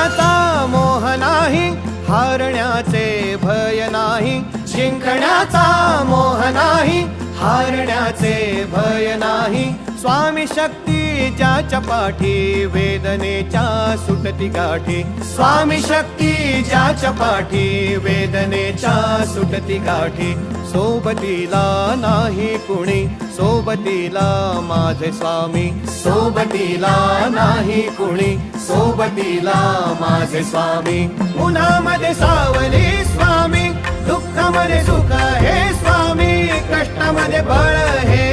जिंकण्याचा मोह नाही, हारण्याचे भय नाही. जिंकण्याचा मोह नाही, हारण्याचे भय नाही. स्वामी शक्ती ज्याच्या पाठी, वेदनेच्या सुटती गाठी. स्वामी शक्ती ज्याच्या पाठी, वेदनेच्या सुटती गाठी. सोबतीला नाही कुणी, सोबतीला माझे स्वामी. सोबतीला नाही कुणी, सोबतीला माझे स्वामी. उन्हामध्ये सावली स्वामी, दुःखामध्ये सुख हे स्वामी, कष्टामध्ये बळ हे